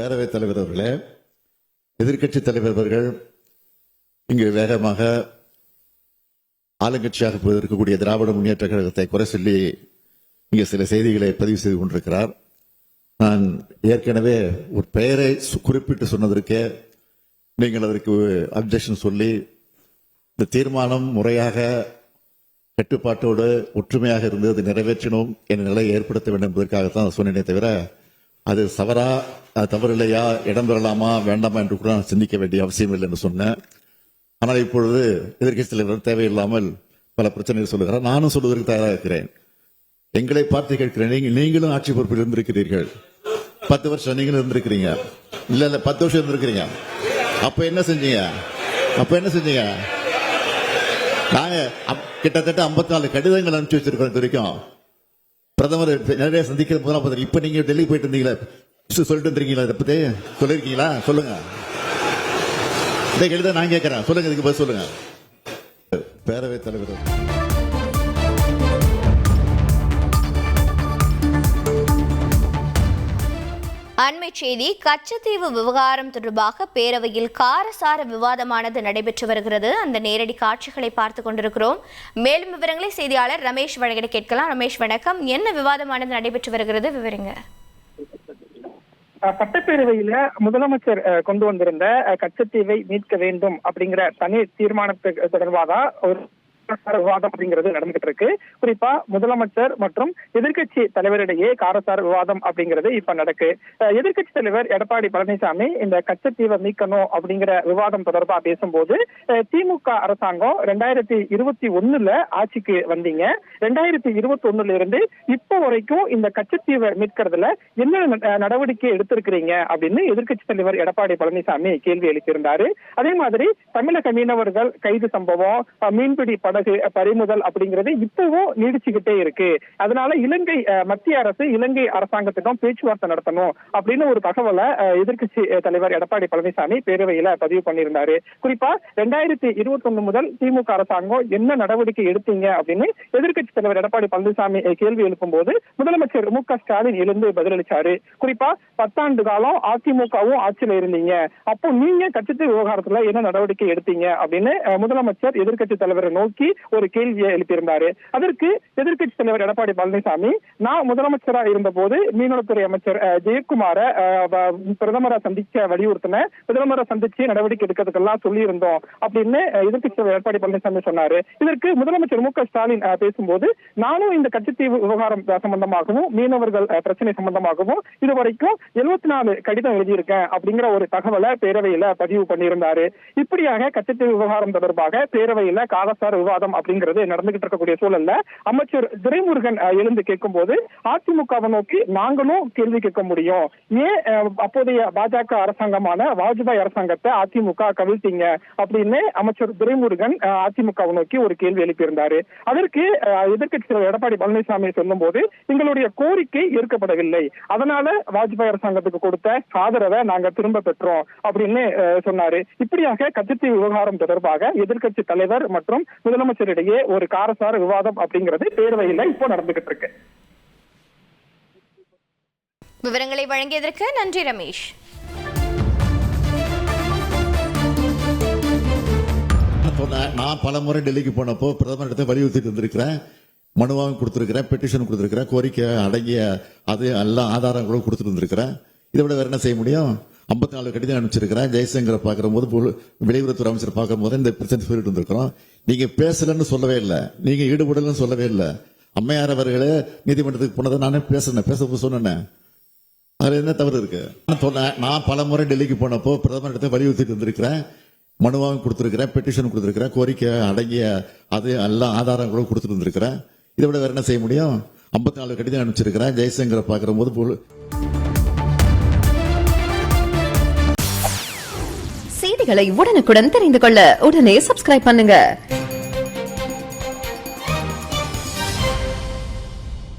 பேரவைத் தலைவர் அவர்களே, எதிர்க்கட்சி தலைவர் அவர்கள் இங்கு வேகமாக ஆளுங்கட்சியாக இருக்கக்கூடிய திராவிட முன்னேற்ற கழகத்தை குறை சொல்லி இங்கே சில செய்திகளை பதிவு செய்து கொண்டிருக்கிறார். நான் ஏற்கனவே ஒரு பெயரை குறிப்பிட்டு சொன்னதற்கே நீங்கள் அதற்கு அப்ஜெக்ஷன் சொல்லி இந்த தீர்மானம் முறையாக கட்டுப்பாட்டோடு ஒற்றுமையாக இருந்து அது நிறைவேற்றணும் என்ற நிலையை ஏற்படுத்த வேண்டும் என்பதற்காகத்தான் சொன்னேனே தவிர அது தவறு இல்லையா, இடம் பெறலாமா வேண்டாமா என்று கூட நான் சிந்திக்க வேண்டிய அவசியம் இல்லை என்று சொன்னேன். ஆனால் இப்பொழுது எதிர்க்கட்சி தலைவர் தேவையில்லாமல் பல பிரச்சனைகள் சொல்லுகிறார். நானும் சொல்வதற்கு தயாராக இருக்கிறேன். எங்களை பார்த்து கேட்கிறேன், நீங்களும் ஆட்சி பொறுப்பில் இருந்திருக்கிறீர்கள். 10 வருஷம் நீங்களும் இருந்திருக்கிறீங்க. இல்ல 10 வருஷம் இருந்திருக்கிறீங்க. அப்ப என்ன செஞ்சீங்க? நாங்க கிட்டத்தட்ட 54 கடிதங்கள் அனுப்பிச்சு வச்சிருக்கோம். இது வரைக்கும் பிரதமர் நிறைய சந்திக்கிற முதலமைச்சர். இப்ப நீங்க டெல்லி போயிட்டு இருந்தீங்களா, சொல்லிட்டு இருந்தீங்களா, இதை பத்தி சொல்லிருக்கீங்களா? சொல்லுங்க. இதை கடிதம் நான் கேட்கிறேன், சொல்லுங்க. இதுக்கு பதில் சொல்லுங்க. பேரவைத் தலைவர் அண்மை செய்தி. கச்சத்தீவு விவகாரம் தொடர்பாக பேரவையில் காரசார விவாதமானது நடைபெற்று வருகிறது. அந்த நேரடி காட்சிகளை பார்த்துக் கொண்டிருக்கிறோம். மேலும் விவரங்களை செய்தியாளர் ரமேஷ் வழங்கிட கேட்கலாம். ரமேஷ் வணக்கம். என்ன விவாதமானது நடைபெற்று வருகிறது, விவரங்க. சட்டப்பேரவையில முதலமைச்சர் கொண்டு வந்திருந்த கச்சத்தீவை மீட்க வேண்டும் அப்படிங்கிற தனி தீர்மானத்துக்கு தொடர்பாக ஒரு விவாதம் அப்படிங்கிறது நடந்துகிட்டு இருக்கு. குறிப்பா முதலமைச்சர் மற்றும் எதிர்க்கட்சி தலைவரிடையே காரசார விவாதம் அப்படிங்கிறது இப்ப நடக்கு. எதிர்க்கட்சி தலைவர் எடப்பாடி பழனிசாமி இந்த கச்சத்தீவை மீட்கணும் அப்படிங்கிற விவாதம் தொடர்பா பேசும்போது, திமுக அரசாங்கம் 2021 ஆட்சிக்கு வந்தீங்க. 2021 இருந்து இப்ப வரைக்கும் இந்த கச்சத்தீவை மீட்கிறதுல என்ன நடவடிக்கை எடுத்திருக்கிறீங்க அப்படின்னு எதிர்க்கட்சி தலைவர் எடப்பாடி பழனிசாமி கேள்வி எழுப்பியிருந்தாரு. அதே மாதிரி தமிழக மீனவர்கள் கைது சம்பவம், மீன்பிடி பறிமுதல் அப்படிங்கிறது இப்பவும் நீடிச்சுக்கிட்டே இருக்கு. அதனால மத்திய அரசு இலங்கை அரசாங்கத்திடம் பேச்சுவார்த்தை நடத்தணும் அப்படின்னு ஒரு தகவலை எதிர்க்கட்சி தலைவர் எடப்பாடி பழனிசாமி பேரவையில பதிவு பண்ணியிருந்தாரு. குறிப்பா 2021 முதல் திமுக அரசாங்கம் என்ன நடவடிக்கை எடுத்தீங்க அப்படின்னு எதிர்க்கட்சி தலைவர் எடப்பாடி பழனிசாமி கேள்வி எழுப்பும் போது முதலமைச்சர் மு.க.ஸ்டாலின் எழுந்து பதிலளிச்சாரு. குறிப்பா 10 ஆண்டு காலம் அதிமுகவும் ஆட்சியில இருந்தீங்க, அப்போ நீங்க கச்சத்தீவு விவகாரத்துல என்ன நடவடிக்கை எடுத்தீங்க அப்படின்னு முதலமைச்சர் எதிர்க்கட்சி தலைவரை நோக்கி ஒரு கேள்வியை எழுப்பியிருந்தாரு. அதற்கு எதிர்க்கட்சி தலைவர் எடப்பாடி பழனிசாமி, நான் முதலமைச்சராக இருந்த போது மீனவத்துறை அமைச்சர் ஜெயக்குமார பிரதமரை சந்திக்க வலியுறுத்தின, பிரதமரை சந்திச்சு நடவடிக்கை எடுக்கிறதுக்கெல்லாம் சொல்லி இருந்தோம் அப்படின்னு எதிர்க்கட்சி தலைவர் எடப்பாடி பழனிசாமி சொன்னாரு. இதற்கு முதலமைச்சர் மு.க.ஸ்டாலின் பேசும்போது, நானும் இந்த கச்சத்தீவு விவகாரம் சம்பந்தமாகவும் மீனவர்கள் பிரச்சனை சம்பந்தமாகவும் இதுவரைக்கும் 74 கடிதம் எழுதியிருக்கேன் அப்படிங்கிற ஒரு தகவலை பேரவையில பதிவு பண்ணியிருந்தாரு. இப்படியாக கச்சத்தீவு விவகாரம் தொடர்பாக பேரவையில காரசார விவாதம் அப்படிங்கிறது நடந்துகிட்டு இருக்கக்கூடிய சூழல்ல அமைச்சர் துரைமுருகன் எழுந்து கேட்கும் போது, அதிமுகவை நோக்கி நாங்களும் கேள்வி கேட்க முடியும், ஏன் அப்போதைய பாஜக அரசாங்கமான வாஜ்பாய் அரசாங்கத்தை அதிமுக கவிழ்த்தீங்க அப்படின்னு அமைச்சர் துரைமுருகன் அதிமுகவை நோக்கி ஒரு கேள்வி எழுப்பியிருந்தாரு. அதற்கு எதிர்க்கட்சி தலைவர் எடப்பாடி பழனிசாமி சொல்லும் போது, எங்களுடைய கோரிக்கை ஏற்கப்படவில்லை, அதனால வாஜ்பாய் அரசாங்கத்துக்கு கொடுத்த ஆதரவை நாங்க திரும்ப பெற்றோம் அப்படின்னு சொன்னாரு. இப்படியாக கச்சத்தீவு விவகாரம் தொடர்பாக எதிர்க்கட்சி தலைவர் மற்றும் முதலமைச்சரிடையே ஒரு காரசார விவாதம் அப்படிங்கிறது பேரவையில் இப்போ நடந்துகிட்டு இருக்கு. விவரங்களை வழங்கியதற்கு நன்றி ரமேஷ். நான் பல முறை டெல்லிக்கு போனப்போ பிரதமரிடத்தை வலியுறுத்திட்டு வந்திருக்கிறேன், மனுவாக கொடுத்திருக்கிறேன், பெட்டிஷன் கொடுத்திருக்கிறேன், கோரிக்கை அடங்கிய அது எல்லாம் ஆதாரம் கூட கொடுத்துட்டு வந்திருக்கிறேன். இதை விட வேற என்ன செய்ய முடியும்? 54 கடிதம் அனுப்பிச்சிருக்கிறேன். ஜெய்சங்கரை பார்க்கிற போது, வெளியுறவுத்துறை அமைச்சர் பார்க்கும் போது இந்த பிரச்சனை சொல்லிட்டு வந்திருக்கிறோம். நீங்க பேசலன்னு சொல்லவே இல்லை, நீங்க ஈடுபடலன்னு சொல்லவே இல்லை. அம்மையார் அவர்களே நீதிமன்றத்துக்கு போனதை நானே பேச சொன்னேன். அதுல என்ன தவறு இருக்கு? நான் பல முறை டெல்லிக்கு போனப்போ பிரதமரிடத்தை வலியுறுத்திட்டு வந்திருக்கிறேன், மனுவாக கொடுத்திருக்கிறேன், பெட்டிஷன் கொடுத்திருக்கிறேன், கோரிக்கை அடங்கிய அது எல்லாம் ஆதாரம் கூட கொடுத்துட்டு வந்திருக்கிறேன். இதை விட வேற என்ன செய்ய முடியும்? 54 கடிதம் அனுப்பிச்சிருக்கிறேன். ஜெய்சங்கரை பார்க்கிற போது. செய்திகளை உடனுக்குடன் தெரிந்து கொள்ள உடனே சப்ஸ்கிரைப் பண்ணுங்க.